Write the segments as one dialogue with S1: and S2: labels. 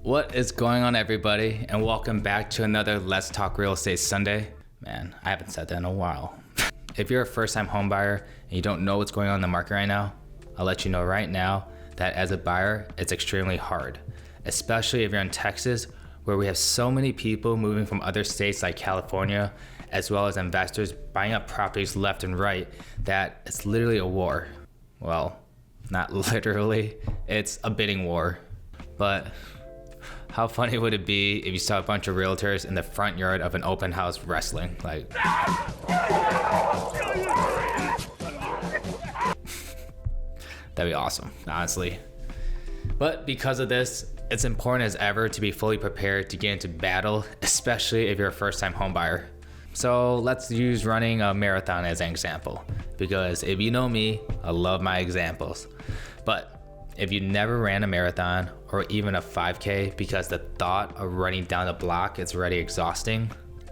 S1: What is going on, everybody, and welcome back to another Let's Talk Real Estate Sunday. Man, I haven't said that in a while. If you're a first-time home buyer and you don't know what's going on in the market right now, I'll let you know right now that as a buyer, it's extremely hard, especially if you're in Texas, where we have so many people moving from other states like California, as well as investors buying up properties left and right, that it's literally a war. Well, not literally, it's a bidding war. But how funny would it be if you saw a bunch of realtors in the front yard of an open house wrestling? Like, that'd be awesome, honestly. But because of this, it's important as ever to be fully prepared to get into battle, especially if you're a first-time home buyer. So let's use running a marathon as an example, because if you know me, I love my examples. But if you never ran a marathon or even a 5K because the thought of running down the block is already exhausting,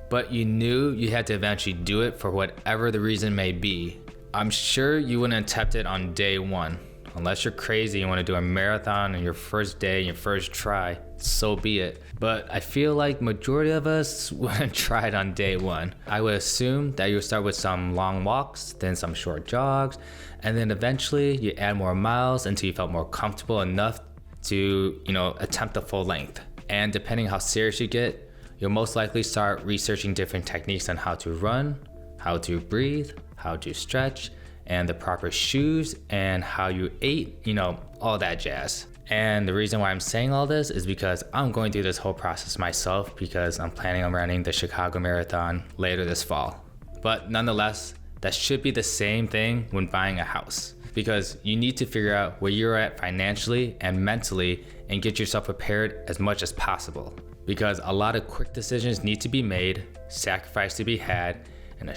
S1: but you knew you had to eventually do it for whatever the reason may be, I'm sure you wouldn't attempt it on day one. Unless you're crazy and want to do a marathon on your first day, your first try, so be it. But I feel like majority of us wouldn't try it on day one. I would assume that you would start with some long walks, then some short jogs, and then eventually you add more miles until you felt more comfortable enough to, attempt the full length. And depending how serious you get, you'll most likely start researching different techniques on how to run, how to breathe, how to stretch, and the proper shoes and how you ate, all that jazz. And the reason why I'm saying all this is because I'm going through this whole process myself because I'm planning on running the Chicago Marathon later this fall. But nonetheless, that should be the same thing when buying a house, because you need to figure out where you're at financially and mentally and get yourself prepared as much as possible. Because a lot of quick decisions need to be made, sacrifice to be had, and a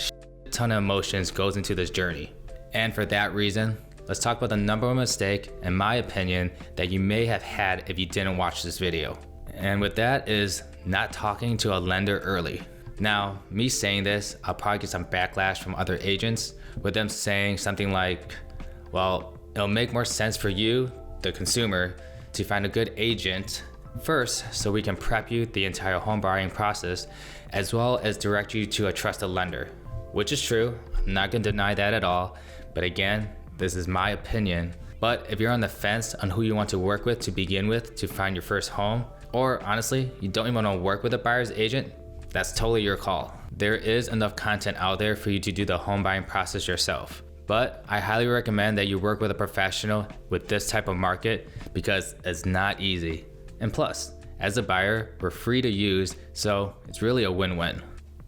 S1: ton of emotions goes into this journey. And for that reason, let's talk about the number one mistake, in my opinion, that you may have had if you didn't watch this video. And with that is not talking to a lender early. Now, me saying this, I'll probably get some backlash from other agents with them saying something like, well, it'll make more sense for you, the consumer, to find a good agent first so we can prep you the entire home buying process, as well as direct you to a trusted lender. Which is true, I'm not gonna deny that at all. But again, this is my opinion. But if you're on the fence on who you want to work with to begin with to find your first home, or honestly, you don't even want to work with a buyer's agent, that's totally your call. There is enough content out there for you to do the home buying process yourself. But I highly recommend that you work with a professional with this type of market because it's not easy. And plus, as a buyer, we're free to use, so it's really a win-win.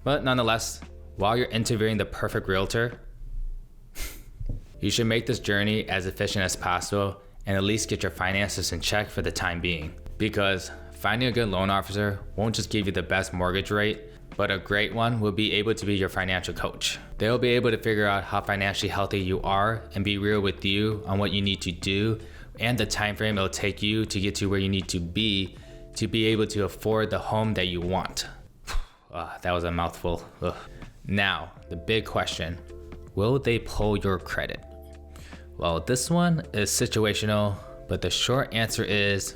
S1: But nonetheless, while you're interviewing the perfect realtor, you should make this journey as efficient as possible and at least get your finances in check for the time being. Because finding a good loan officer won't just give you the best mortgage rate, but a great one will be able to be your financial coach. They'll be able to figure out how financially healthy you are and be real with you on what you need to do and the time frame it'll take you to get to where you need to be able to afford the home that you want. That was a mouthful. Ugh. Now, the big question, will they pull your credit? Well, this one is situational, but the short answer is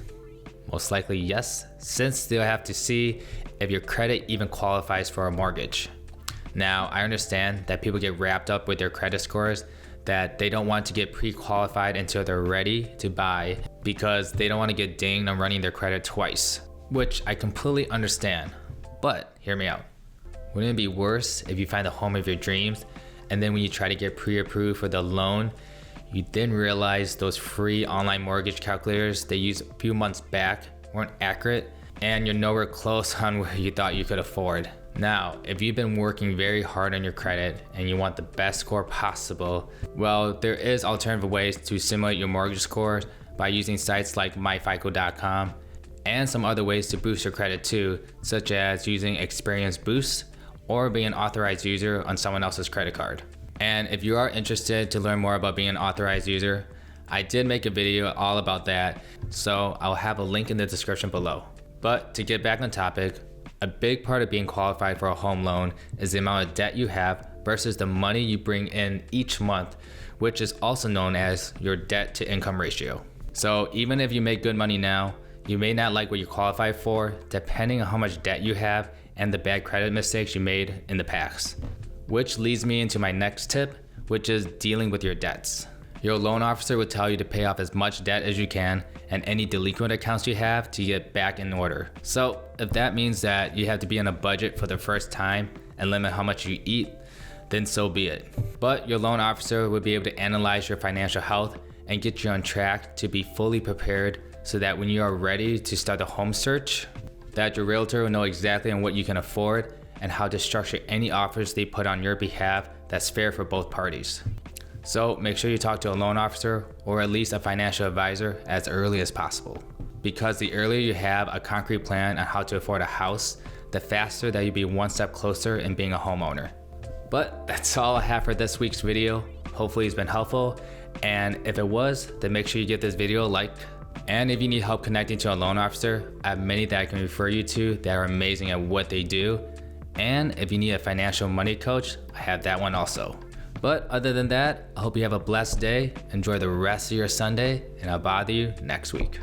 S1: most likely yes, since they'll have to see if your credit even qualifies for a mortgage. Now, I understand that people get wrapped up with their credit scores, that they don't want to get pre-qualified until they're ready to buy because they don't want to get dinged on running their credit twice, which I completely understand. But hear me out. Wouldn't it be worse if you find the home of your dreams and then when you try to get pre-approved for the loan, you then realize those free online mortgage calculators they used a few months back weren't accurate and you're nowhere close on where you thought you could afford. Now, if you've been working very hard on your credit and you want the best score possible, well, there is alternative ways to simulate your mortgage scores by using sites like myfico.com and some other ways to boost your credit too, such as using Experience Boost or being an authorized user on someone else's credit card. And if you are interested to learn more about being an authorized user, I did make a video all about that, so I'll have a link in the description below. But to get back on topic, a big part of being qualified for a home loan is the amount of debt you have versus the money you bring in each month, which is also known as your debt to income ratio. So even if you make good money now, You may not like what you qualify for, depending on how much debt you have and the bad credit mistakes you made in the past. Which leads me into my next tip, which is dealing with your debts. Your loan officer will tell you to pay off as much debt as you can and any delinquent accounts you have to get back in order. So if that means that you have to be on a budget for the first time and limit how much you eat, then so be it. But your loan officer will be able to analyze your financial health and get you on track to be fully prepared so that when you are ready to start the home search, that your realtor will know exactly on what you can afford and how to structure any offers they put on your behalf that's fair for both parties. So make sure you talk to a loan officer or at least a financial advisor as early as possible. Because the earlier you have a concrete plan on how to afford a house, the faster that you'll be one step closer in being a homeowner. But that's all I have for this week's video. Hopefully it's been helpful. And if it was, then make sure you give this video a like. And if you need help connecting to a loan officer, I have many that I can refer you to that are amazing at what they do. And if you need a financial money coach, I have that one also. But other than that, I hope you have a blessed day, enjoy the rest of your Sunday, and I'll bother you next week.